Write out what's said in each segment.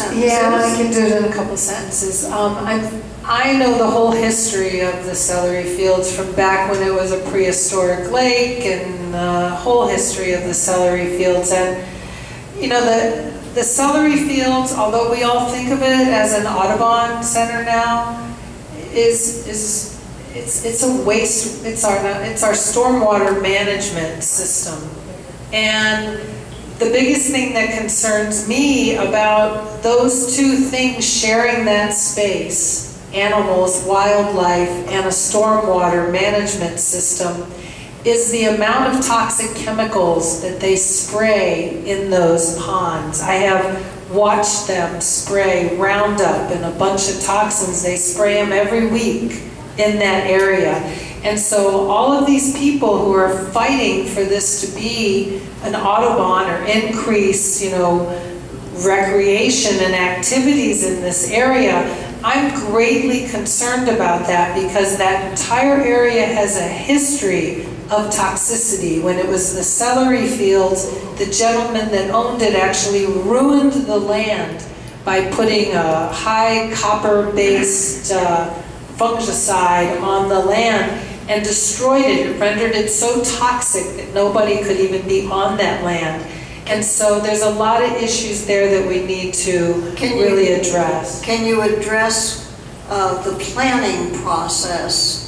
sentences? Yeah, I can do it in a couple sentences. I know the whole history of the celery fields from back when it was a prehistoric lake, and the whole history of the celery fields. And you know, the celery fields, although we all think of it as an Audubon center now, it's a waste. It's our stormwater management system. And the biggest thing that concerns me about those two things sharing that space, animals, wildlife, and a stormwater management system, is the amount of toxic chemicals that they spray in those ponds. I have watched them spray Roundup and a bunch of toxins. They spray them every week in that area. And so all of these people who are fighting for this to be an Audubon or increase, you know, recreation and activities in this area, I'm greatly concerned about that, because that entire area has a history of toxicity. When it was the celery fields, the gentleman that owned it actually ruined the land by putting a high copper-based fungicide on the land and destroyed it. It rendered it so toxic that nobody could even be on that land. And so there's a lot of issues there that we need to really address. Can you address the planning process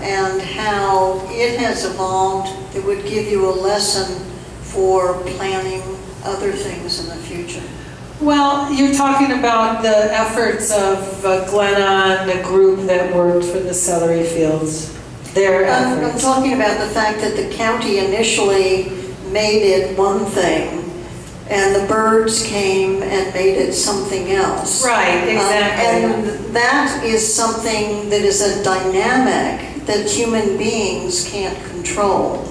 and how it has evolved that would give you a lesson for planning other things in the future? Well, you're talking about the efforts of Glenna and the group that worked for the celery fields. Their efforts. I'm talking about the fact that the county initially made it one thing, and the birds came and made it something else. Right, exactly. And that is something that is a dynamic that human beings can't control.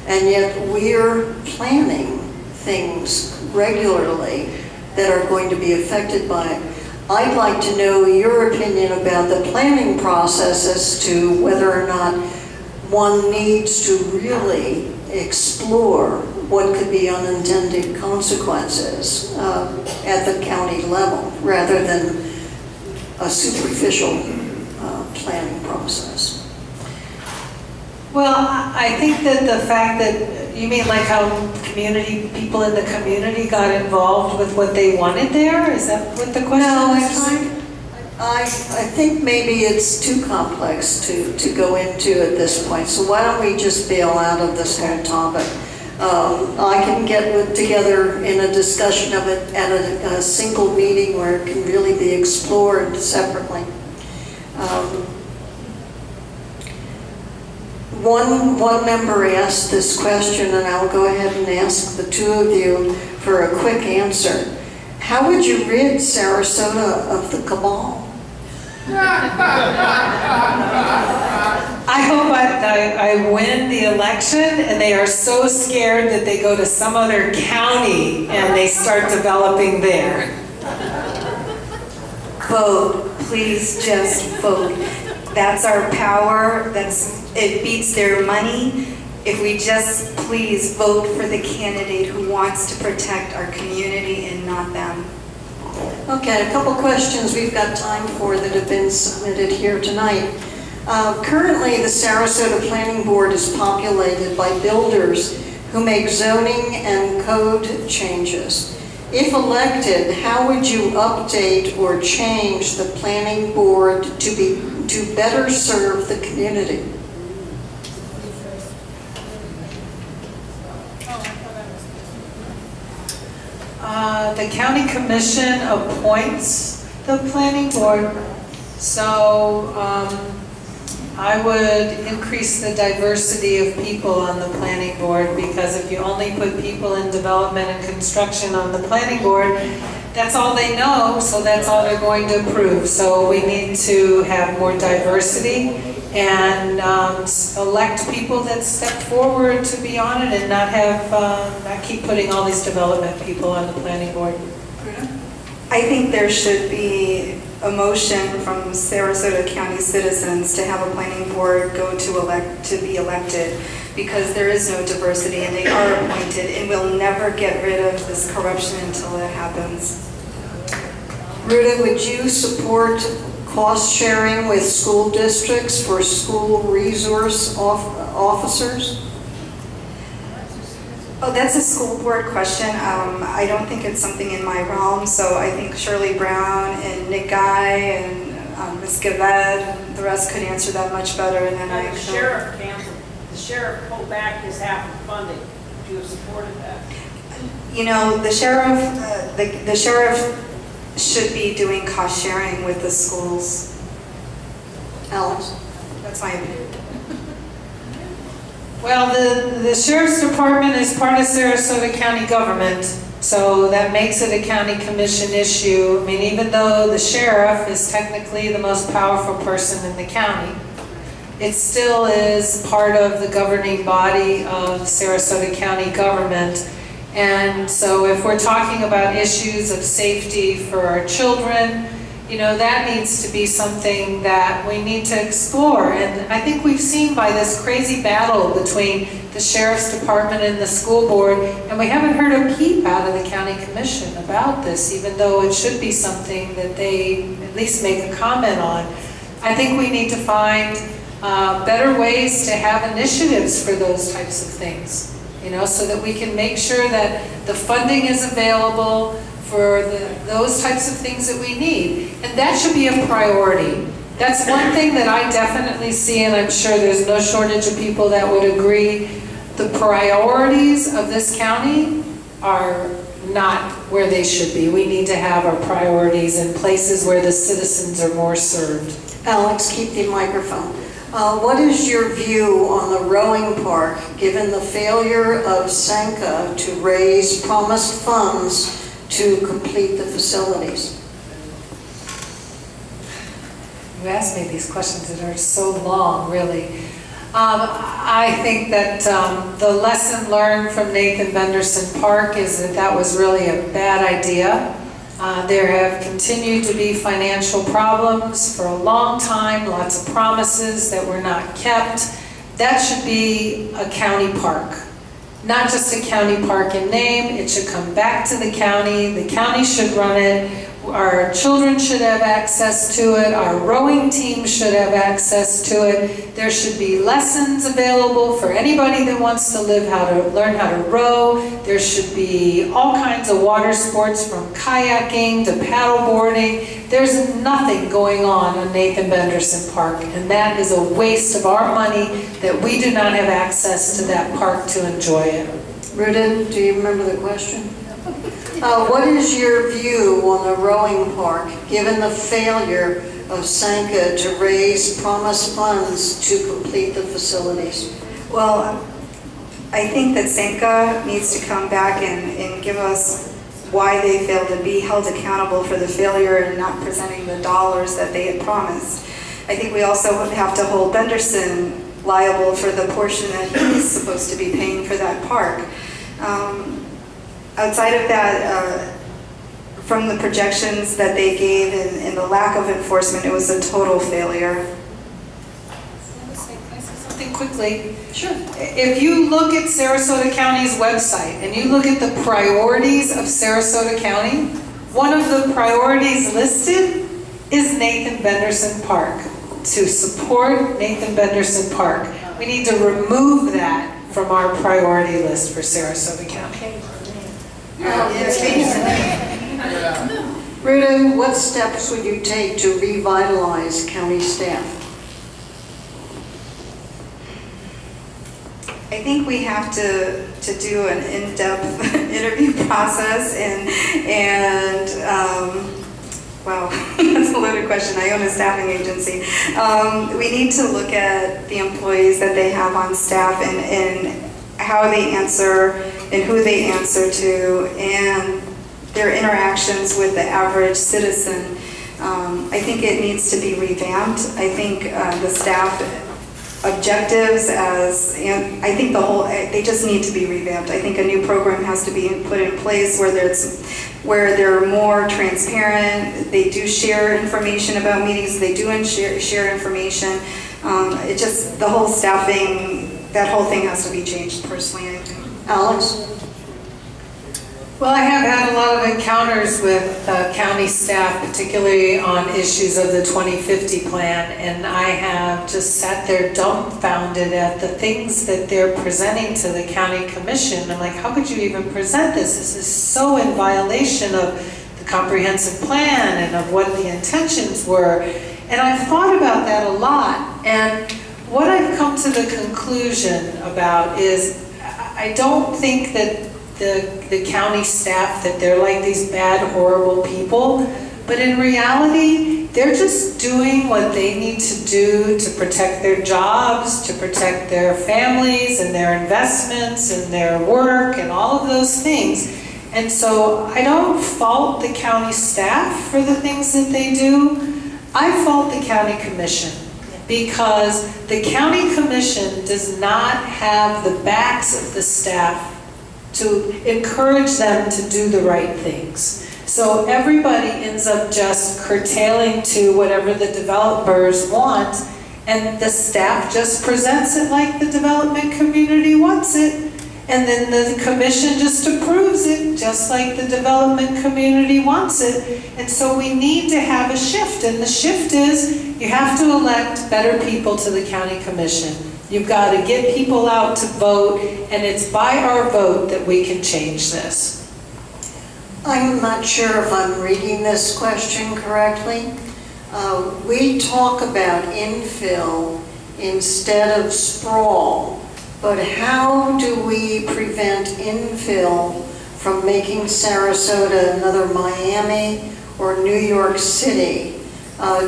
And yet we're planning things regularly that are going to be affected by it. I'd like to know your opinion about the planning process as to whether or not one needs to really explore what could be unintended consequences at the county level, rather than a superficial planning process. Well, I think that the fact that, you mean like how people in the community got involved with what they wanted there? Is that what the question is? I think maybe it's too complex to go into at this point, so why don't we just bail out of this whole topic. I can get together in a discussion of it at a single meeting where it can really be explored separately. One member asked this question, and I'll go ahead and ask the two of you for a quick answer. How would you rid Sarasota of the cabal? I hope I win the election and they are so scared that they go to some other county and they start developing there. Vote, please just vote. That's our power, it beats their money. If we just please vote for the candidate who wants to protect our community and not them. Okay, a couple questions we've got time for that have been submitted here tonight. Currently, the Sarasota Planning Board is populated by builders who make zoning and code changes. If elected, how would you update or change the planning board to better serve the community? The county commission appoints the planning board, so I would increase the diversity of people on the planning board, because if you only put people in development and construction on the planning board, that's all they know, so that's all they're going to approve. So we need to have more diversity and elect people that step forward to be on it, and not keep putting all these development people on the planning board. I think there should be a motion from Sarasota County citizens to have a planning board go to be elected, because there is no diversity and they are appointed, and we'll never get rid of this corruption until it happens. Ruta, would you support cost sharing with school districts for school resource officers? Oh, that's a school board question. I don't think it's something in my realm, so I think Shirley Brown and Nick Guy and Ms. Gaved, the rest could answer that much better than I The could. sheriff canceled, the sheriff pulled back his half of funding. Would you have supported that? You know, the sheriff should be doing cost sharing with the schools. Alex? That's my opinion. Well, the sheriff's department is part of Sarasota County government, so that makes it a county commission issue. I mean, even though the sheriff is technically the most powerful person in the county, it still is part of the governing body of Sarasota County government. And so if we're talking about issues of safety for our children, you know, that needs to be something that we need to explore. And I think we've seen by this crazy battle between the sheriff's department and the school board, and we haven't heard a peep out of the county commission about this, even though it should be something that they at least make a comment on. I think we need to find better ways to have initiatives for those types of things, you know, so that we can make sure that the funding is available for those types of things that we need. And that should be a priority. That's one thing that I definitely see, and I'm sure there's no shortage of people that would agree. The priorities of this county are not where they should be. We need to have our priorities in places where the citizens are more served. Alex, keep the microphone. What is your view on the rowing park, given the failure of Sanka to raise promised funds to complete the facilities? You asked me these questions that are so long, really. I think that the lesson learned from Nathan Benderson Park is that that was really a bad idea. There have continued to be financial problems for a long time, lots of promises that were not kept. That should be a county park. Not just a county park in name, it should come back to the county should run it, our children should have access to it, our rowing team should have access to it, there should be lessons available for anybody that wants to learn how to row, there should be all kinds of water sports from kayaking to paddleboarding. There's nothing going on Nathan Benderson Park, and that is a waste of our money that we do not have access to that park to enjoy it. Ruta, do you remember the question? What is your view on the rowing park, given the failure of Sanka to raise promised funds to complete the facilities? Well, I think that Sanka needs to come back and give us why they failed to be held accountable for the failure and not presenting the dollars that they had promised. I think we also have to hold Benderson liable for the portion that he's supposed to be paying for that park. Outside of that, from the projections that they gave and the lack of enforcement, it was a total failure. Can I say something quickly? Sure. If you look at Sarasota County's website and you look at the priorities of Sarasota County, one of the priorities listed is Nathan Benderson Park, to support Nathan Benderson Park. We need to remove that from our priority list for Sarasota County. Ruta, what steps would you take to revitalize county staff? I think we have to do an in-depth interview process wow, that's a loaded question. I own a staffing agency. We need to look at the employees that they have on staff and how they answer and who they answer to and their interactions with the average citizen. I think it needs to be revamped. I think the staff objectives I think they just need to be revamped. I think a new program has to be put in place where they're more transparent, they do share information about meetings, they do share information. The whole staffing, that whole thing has to be changed personally, I think. Alex? Well, I have had a lot of encounters with county staff, particularly on issues of the 2050 plan, and I have just sat there dumbfounded at the things that they're presenting to the county commission. I'm like, how could you even present this? This is so in violation of the comprehensive plan and of what the intentions were. And I've thought about that a lot, and what I've come to the conclusion about is I don't think that the county staff, that they're like these bad, horrible people, but in reality, they're just doing what they need to do to protect their jobs, to protect their families and their investments and their work and all of those things. And so I don't fault the county staff for the things that they do. I fault the county commission, because the county commission does not have the backs of the staff to encourage them to do the right things. So everybody ends up just curtailing to whatever the developers want, and the staff just presents it like the development community wants it, and then the commission just approves it just like the development community wants it. And so we need to have a shift, and the shift is you have to elect better people to the county commission. You've got to get people out to vote, and it's by our vote that we can change this. I'm not sure if I'm reading this question correctly. We talk about infill instead of sprawl, but how do we prevent infill from making Sarasota another Miami or New York City?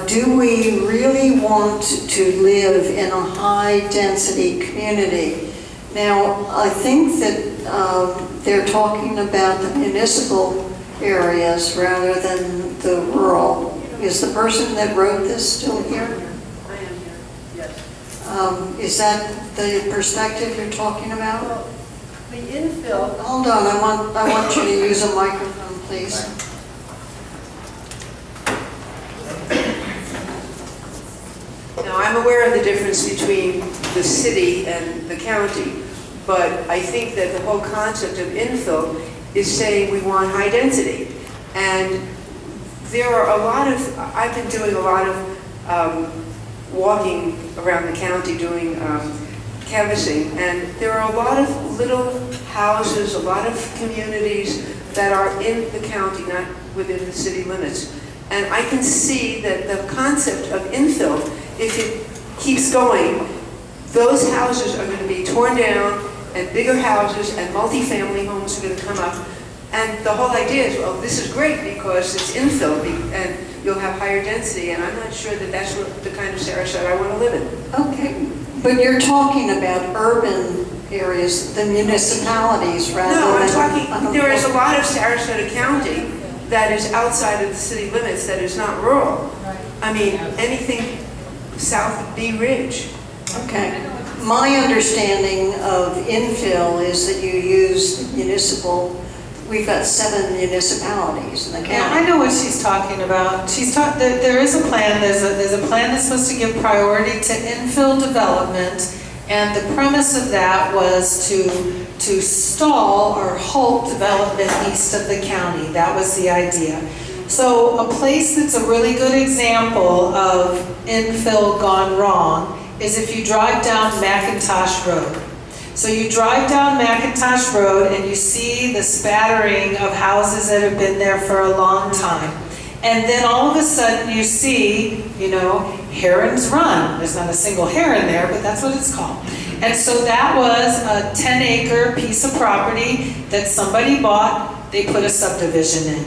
Do we really want to live in a high-density community? Now, I think that they're talking about the municipal areas rather than the rural. Is the person that wrote this still here? I am here, yes. Is that the perspective you're talking about? Well, the infill, Hold on, I want you to use a microphone, please. Now, I'm aware of the difference between the city and the county, but I think that the whole concept of infill is saying we want high density. And there are a lot of, I've been doing a lot of walking around the county doing canvassing, and there are a lot of little houses, a lot of communities that are in the county, not within the city limits. And I can see that the concept of infill, if it keeps going, those houses are going to be torn down, and bigger houses and multifamily homes are going to come up. And the whole idea is, well, this is great because it's infill and you'll have higher density, and I'm not sure that that's the kind of Sarasota I want to live in. Okay, but you're talking about urban areas, the municipalities rather No, I'm than... talking, there is a lot of Sarasota County that is outside of the city limits that is not rural. I mean, anything south of Bee Ridge. Okay. My understanding of infill is that you use municipal, we've got 7 municipalities in the Yeah, I county. know what she's talking about. There is a plan, there's a plan that's supposed to give priority to infill development, and the premise of that was to stall or halt development east of the county. That was the idea. So a place that's a really good example of infill gone wrong is if you drive down McIntosh Road. So you drive down McIntosh Road and you see the spattering of houses that have been there for a long time. And then all of a sudden you see, Heron's Run. There's not a single heron there, but that's what it's called. And so that was a 10-acre piece of property that somebody bought, they put a subdivision in.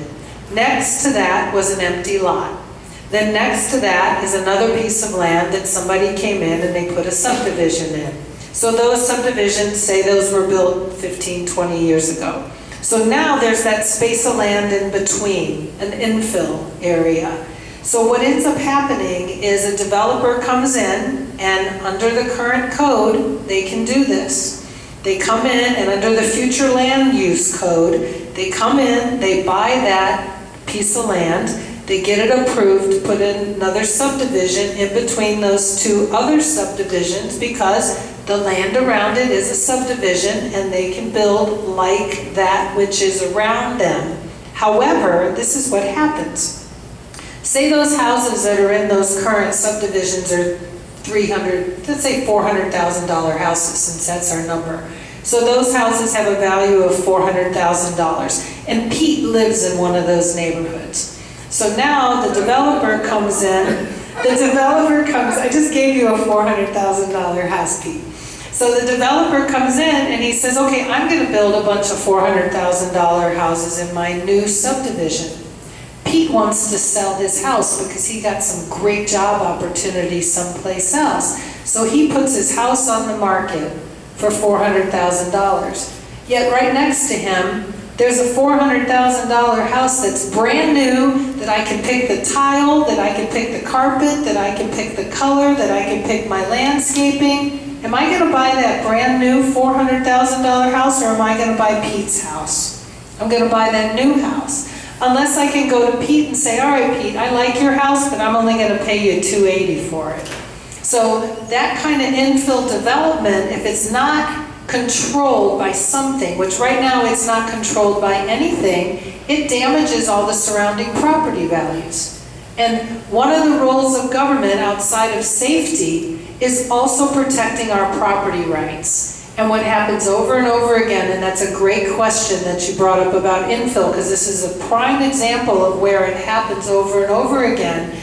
Next to that was an empty lot. Then next to that is another piece of land that somebody came in and they put a subdivision in. So those subdivisions, say those were built 15, 20 years ago. So now there's that space of land in between, an infill area. So what ends up happening is a developer comes in, and under the current code, they can do this. They come in, and under the future land use code, they come in, they buy that piece of land, they get it approved to put in another subdivision in between those 2 other subdivisions, because The land around it is a subdivision, and they can build like that which is around them. However, this is what happens. Say those houses that are in those current subdivisions are let's say $400,000 houses, since that's our number. So those houses have a value of $400,000, and Pete lives in one of those neighborhoods. So now the developer comes in, I just gave you a $400,000 house, Pete. So the developer comes in and he says, okay, I'm gonna build a bunch of $400,000 houses in my new subdivision. Pete wants to sell his house because he got some great job opportunity someplace else. So he puts his house on the market for $400,000. Yet right next to him, there's a $400,000 house that's brand new, that I can pick the tile, that I can pick the carpet, that I can pick the color, that I can pick my landscaping. Am I gonna buy that brand new $400,000 house, or am I gonna buy Pete's house? I'm gonna buy that new house. Unless I can go to Pete and say, all right, Pete, I like your house, but I'm only gonna pay you $280 for it. So that kind of infill development, if it's not controlled by something, which right now it's not controlled by anything, it damages all the surrounding property values. And one of the roles of government outside of safety is also protecting our property rights. And what happens over and over again, and that's a great question that you brought up about infill, because this is a prime example of where it happens over and over again.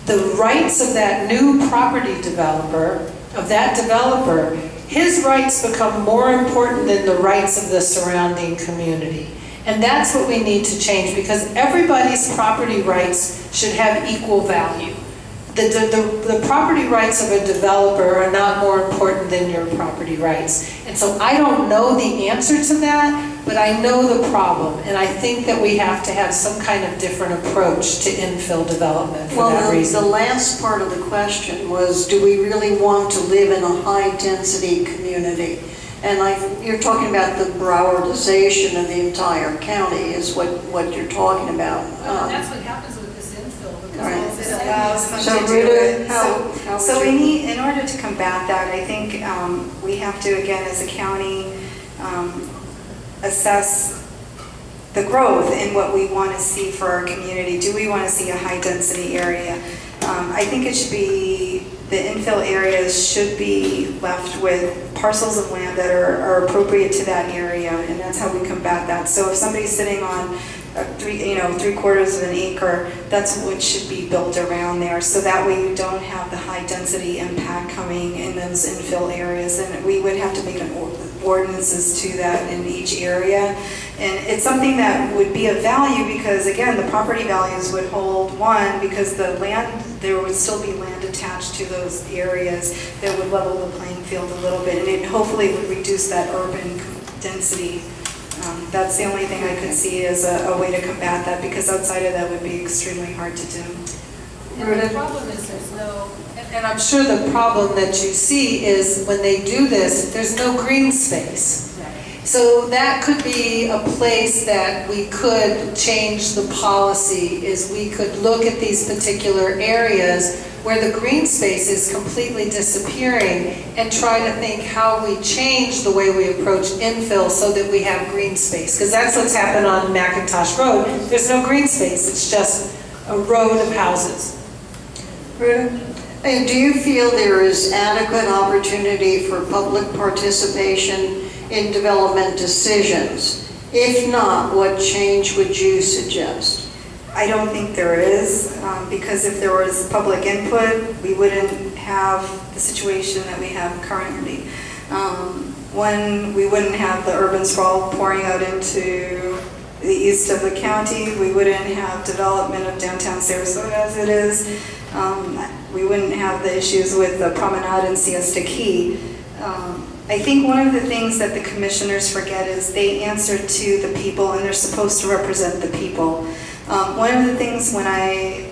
The rights of that new property developer, his rights become more important than the rights of the surrounding community. And that's what we need to change, because everybody's property rights should have equal value. The property rights of a developer are not more important than your property rights. And so I don't know the answer to that, but I know the problem. And I think that we have to have some kind of different approach to infill development for that reason. The last part of the question was, do we really want to live in a high-density community? And you're talking about the Browardization of the entire county is what you're talking about. That's what happens with this infill. Right. It allows them So to do Ruta, it. how So would we you- need, in order to combat that, I think we have to, again, as a county, assess the growth in what we want to see for our community. Do we want to see a high-density area? I think it should be, the infill areas should be left with parcels of land that are appropriate to that area, and that's how we combat that. So if somebody's sitting on three-quarters of an acre, that's what should be built around there. So that way you don't have the high-density impact coming in those infill areas. And we would have to make ordinances to that in each area. And it's something that would be of value because, again, the property values would hold, one, because the land, there would still be land attached to those areas that would level the playing field a little bit, and it hopefully would reduce that urban density. That's the only thing I could see as a way to combat that, because outside of that would be extremely hard to do. And the problem is there's no, and I'm sure the problem that you see is when they do this, there's no green space. So that could be a place that we could change the policy, is we could look at these particular areas where the green space is completely disappearing and try to think how we change the way we approach infill so that we have green space. Because that's what's happened on McIntosh Road. There's no green space, it's just a road of houses. Ruta, do you feel there is adequate opportunity for public participation in development decisions? If not, what change would you suggest? I don't think there is, because if there was public input, we wouldn't have the situation that we have currently. One, we wouldn't have the urban sprawl pouring out into the east of the county. We wouldn't have development of downtown Sarasota as it is. We wouldn't have the issues with the promenade and Siesta Key. I think one of the things that the commissioners forget is they answer to the people, and they're supposed to represent the people. One of the things when I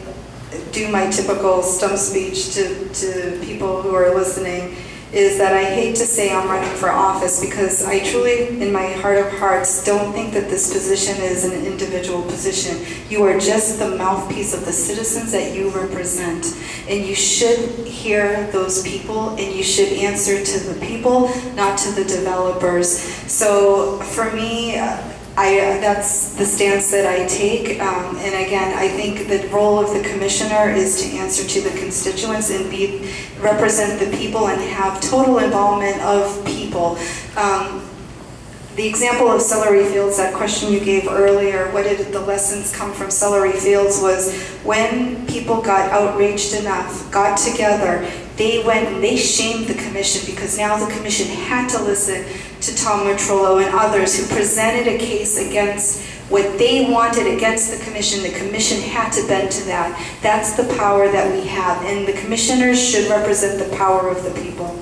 do my typical stump speech to people who are listening is that I hate to say I'm running for office because I truly, in my heart of hearts, don't think that this position is an individual position. You are just the mouthpiece of the citizens that you represent. And you should hear those people and you should answer to the people, not to the developers. So for me, that's the stance that I take. And again, I think the role of the commissioner is to answer to the constituents and represent the people and have total involvement of people. The example of celery fields, that question you gave earlier, what did the lessons come from celery fields, was when people got outraged enough, got together, they went and they shamed the commission because now the commission had to listen to Tom Matrollo and others who presented a case against what they wanted against the commission. The commission had to bend to that. That's the power that we have, and the commissioners should represent the power of the people.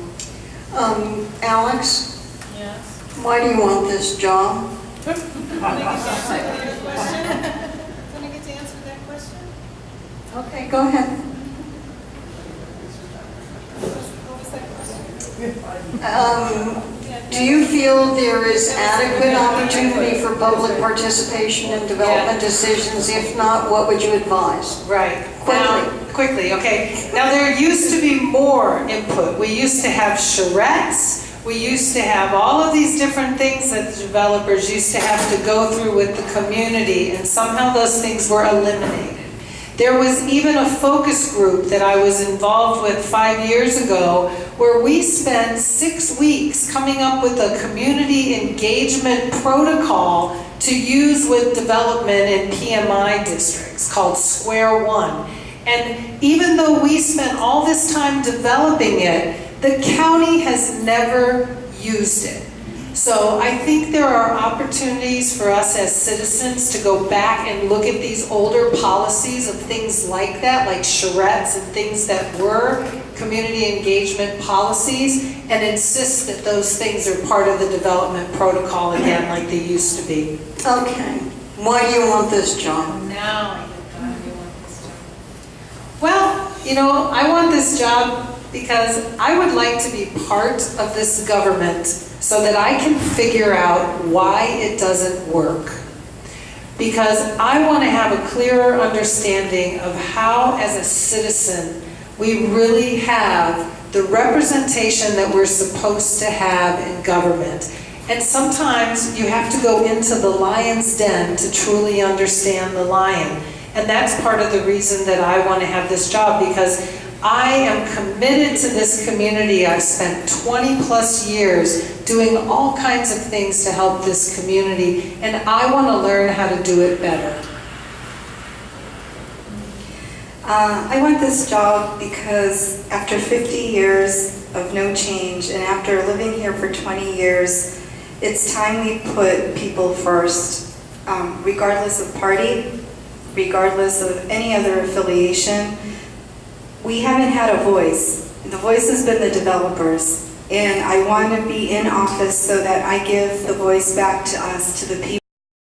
Alex, Yes. why do you want this job? Can I get to answer that question? Okay, go ahead. What was that question? Do you feel there is adequate opportunity for public participation in development decisions? If not, what would you advise? Right. Quickly. Quickly, okay. Now, there used to be more input. We used to have charrettes. We used to have all of these different things that the developers used to have to go through with the community, and somehow those things were eliminated. There was even a focus group that I was involved with 5 years ago where we spent 6 weeks coming up with a community engagement protocol to use with development in PMI districts called Square One. And even though we spent all this time developing it, the county has never used it. So I think there are opportunities for us as citizens to go back and look at these older policies of things like that, like charrettes and things that were community engagement policies, and insist that those things are part of the development protocol again like they used to be. Okay. Why do you want this job? Now I get why you want this job. Well, you know, I want this job because I would like to be part of this government so that I can figure out why it doesn't work. Because I want to have a clearer understanding of how, as a citizen, we really have the representation that we're supposed to have in government. And sometimes you have to go into the lion's den to truly understand the lion. And that's part of the reason that I want to have this job, because I am committed to this community. I've spent 20 plus years doing all kinds of things to help this community, and I want to learn how to do it better. I want this job because after 50 years of no change and after living here for 20 years, it's time we put people first, regardless of party, regardless of any other affiliation. We haven't had a voice. The voice has been the developers. And I want to be in office so that I give the voice back to us, to the people.